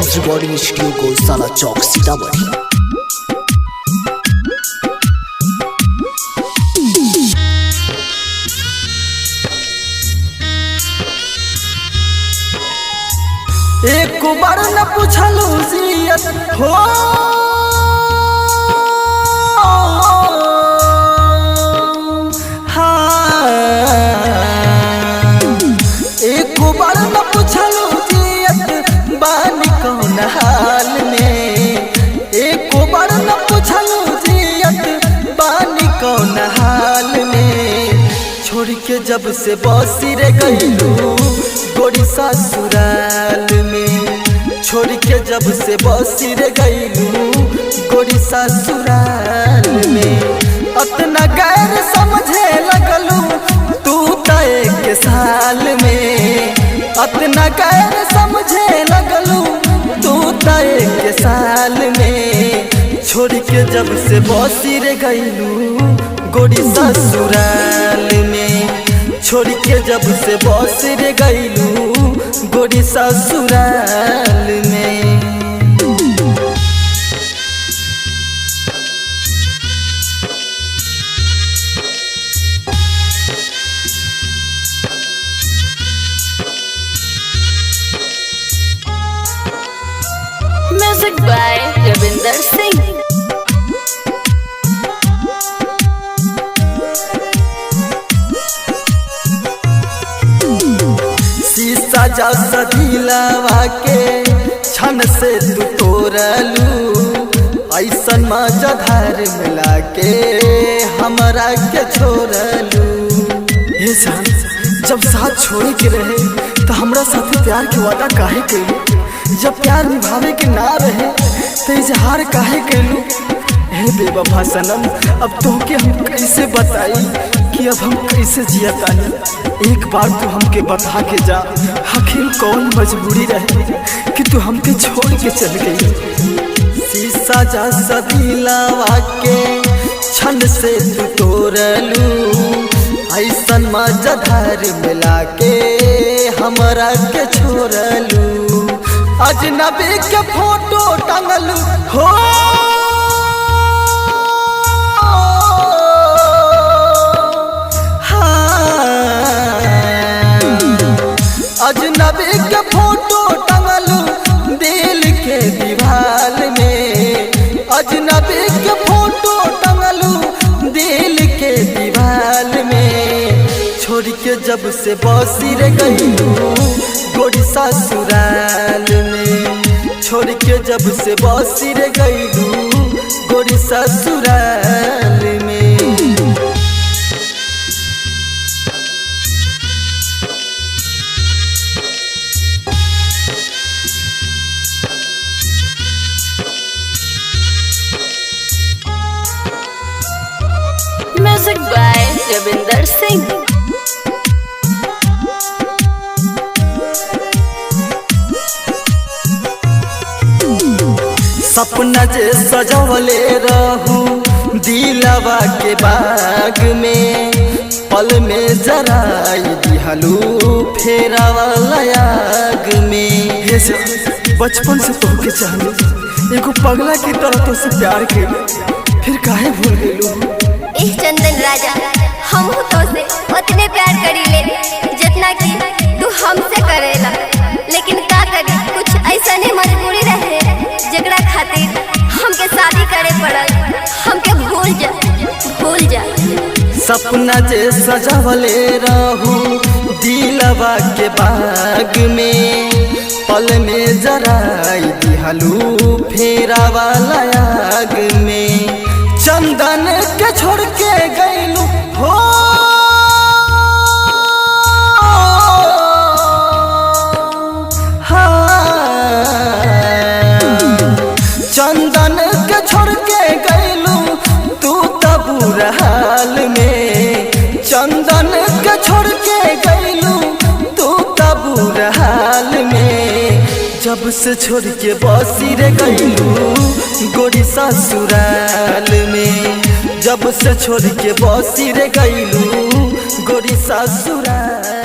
Films recording studio गौशाला चौक सीतामढ़ी। एक बार न पूछलू जियत हो हाँ, एक बार न पूछलू जियत बानी कौन हाल में। एक बार न पूछलू जियत बानी कौन हाल में। छोड़ के जब से बसी रे गईलू गोरी ससुराल में। छोड़ के जब से बसी रे गईलू गोरी ससुराल में। अपना गैर समझे लगलू तू तो एक साल में। अपना गैर समझे लगलू तू तो एक साल में। छोड़ के जब से बसी रे गईलू गोरी ससुराल में। छोड़ के जब से बस रे गईलू गोरी ससुराल में। Music by Ravinder Singh. शीशा जैसा दिलवा के छन से तू तोड़लू। ऐसन मजधार मिला के हमरा के छोड़लू। ये जान जब साथ छोड़े के रहे तो हमरा साथ प्यार के वादा काहे कैलू। जब प्यार निभावे के ना रहे तो इजहार काहे कैलू। हे बेवफा सनम अब तोहके हम कैसे बताई कि अब हम कैसे जिया तानी। एक बार तू हमके बता के जा आखिर कौन मजबूरी रहे कि तू हमके छोड़ के चल गई। शीशा जैसा दिलवा के छन से तू तोड़लू। ऐसन मजधार मिला के हमरा के छोड़लू। अजनबी के फोटो टंगलू हो अजनबी के फोटो टंगलू दिल के दीवार में। अजनबी के फोटो टंगलू दिल के दीवार में। छोड़ के जब से बसी रे गईलू गोरी ससुराल में। छोड़ के जब से बसी रे गईलू गोरी ससुराल में। Music by Ravinder Singh. सपना जे सजवले रहू दिलवा के बाग में। पल में जराई दिहलू फेरा वाला आग में। हे बचपन से तोहके चाहनी एगो पगला की तरह तो से प्यार के फिर काहे भूल गेलू। इस चंदन राजा हम तो से उतने प्यार करी ले जितना कि तू हमसे करेला। लेकिन का करी कुछ ऐसा नहीं मजबूरी रहे जगड़ा खातिर हमके शादी करे पड़ल। हमके भूल जा। सपना जे सजवले रहू दिलवा के बाग में। पल में जराई दिहलू फेरा वाला आग में। चंदन के छोड़ के गईलू हो हाँ, चंदन के छोड़ के गईलू तू तो बुरा हाल में। चंदन के छोड़ के गईलू तू तो बुरा हाल में। जब से छोड़ के बसी रे गईलू गोरी ससुराल में। जब से छोड़ के बसी रे गईलू गोरी ससुराल।